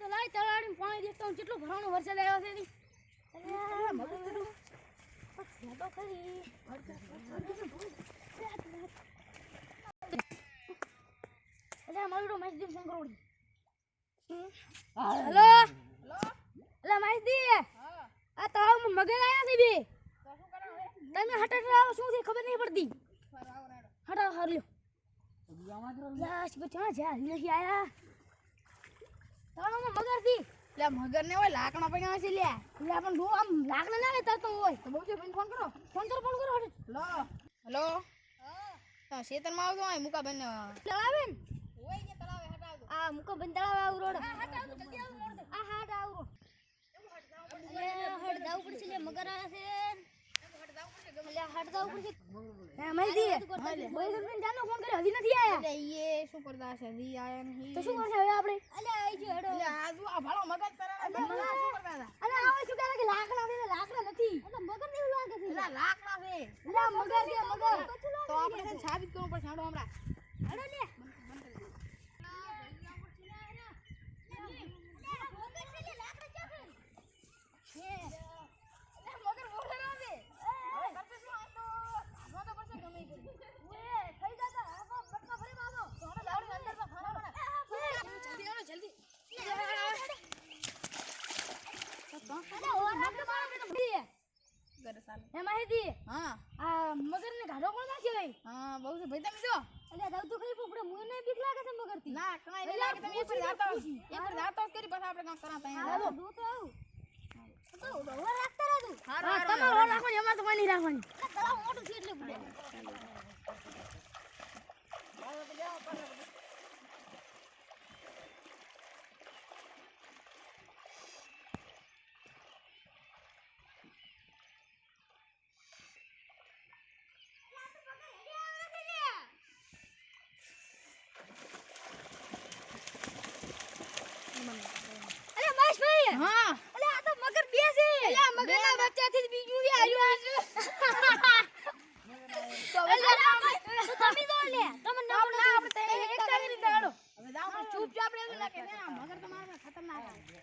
તો લાઈ તળાડીને પાણી દેખતો હું કેટલો ભરાણો વરસાદ આવ્યો છે ની અરે મગર તો ખરી અલે મારું મેચ દીમ ફોન કરોડી હેલો અલે મેચ દી આ તો મગર આયા છે બે તો શું કરો હવે તમે હટટ આવો શું છે ખબર નહીં પડતી હટાવ હાર્યો લાશ બચા જા નથી આયા તારો મગર થી લે મગર ને હોય લાકડા પડ્યા છે લે પણ બહુ આમ લાકડા ના લેતા તો હોય તો બહુ ફોન કરો ફોન કરો લો હેલો હા શેતરમાં આવજો આ મુકા બન તળાવે ને હોય કે તળાવે હટાવ દો આ મુકા બન તળાવે આવ રોડ હા હટાવ દો જલ્દી આવ મોડ દે આ હાડ આવ રો હટ દાવ પડશે લે મગર આયા છે હટ દાવ પડશે હે મહેદી બોય સરપંચ જાનો ફોન કર્યો હજી નથી આયા અરે યે શું કરતા છે હજી આયા નહીં તો શું કરશે હવે આપણે અલે આઈ જો હેડો અલે આ જો આ ભાળો મગજ કરાવે શું કરતા હતા અલે આવો શું કહે કે લાકડા છે લાકડા નથી એટલે મગર ને લાગે છે અલે લાકડા છે અલે મગર છે મગર તો આપણે સાબિત કરવું પડશે હાડો હમણાં હાડો લે હે માહિતી હા આ મગર ને ગાડો કોણ નાખી લઈ હા બહુ છે ભાઈ તમે જો અલે દાવ તો ખરી પોપડે મુએ ને બીક લાગે છે મગર થી ના કાઈ નહીં લાગે તમે એક પર જાતો કરી પાછા આપણે કામ કરાતા અહીંયા હાલો દો તો આવ તો ઓર રાખતા રહો હા તમારો ઓર રાખવાની અમાર તો પાણી રાખવાની તળાવ મોટું છે એટલે બુડે હાલો તો જાઓ પાછા હા અલે આ તો મગર બે છે અલે મગર ના બચ્ચા થી બીજું બી આવ્યું તો હવે તમે તો લે તમે ના આપણે એક કરી રીતે ગાડો હવે જાવ ચૂપચાપ રહેજો ના કે ના મગર તો મારા ખતરનાક છે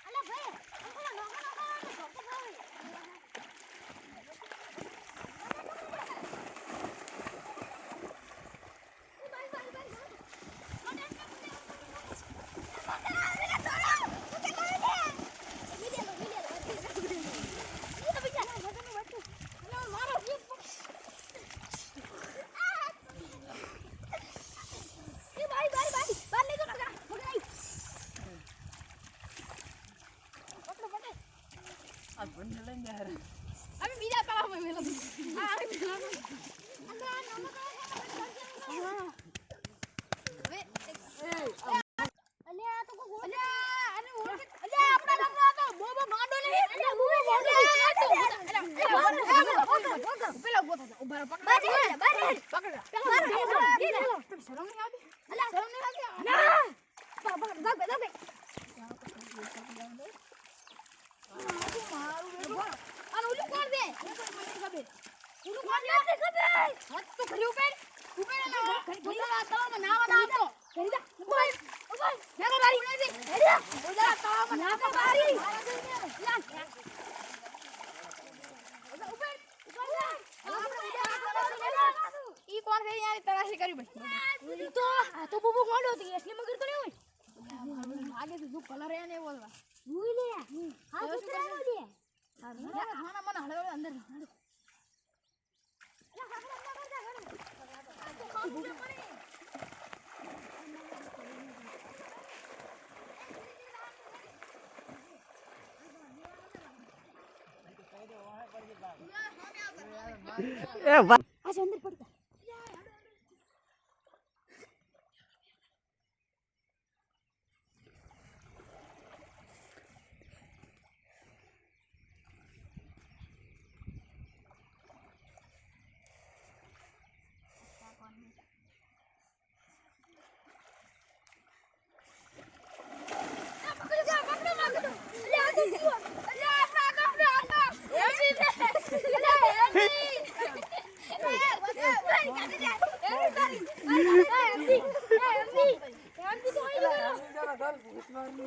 અલે ભાઈ ઓલા નોકા अभी बीजा तलाव में मेला हां अरे मेला अंदर नमक अबे अले आ तो को अले अरे अले अपना लंगड़ा तो बोबो गांडो नहीं अले मुंह में गांडो पेला उभो था उभा पकड़ पकड़ शर्म नहीं आती अले शर्म नहीं आती ना पकड़ दब और उल्लू कर दे उल्लू कर दे हाथ तो खड़ी ऊपर ना बोला ताव में नावा ना तो खरीदा ऊपर ना बारी खरीदा बोला ताव में नावा बारी ई कौन है यार तलाशी करी भाई तो बुबू कौन होती है इसलिए मगर तो नहीं हुई आगे से जो कलर है नहीं बोल रहा भूल ले हां उतरा बोल ले खाना मन हड़े अंदर अच्छा अंदर पड़ता મારું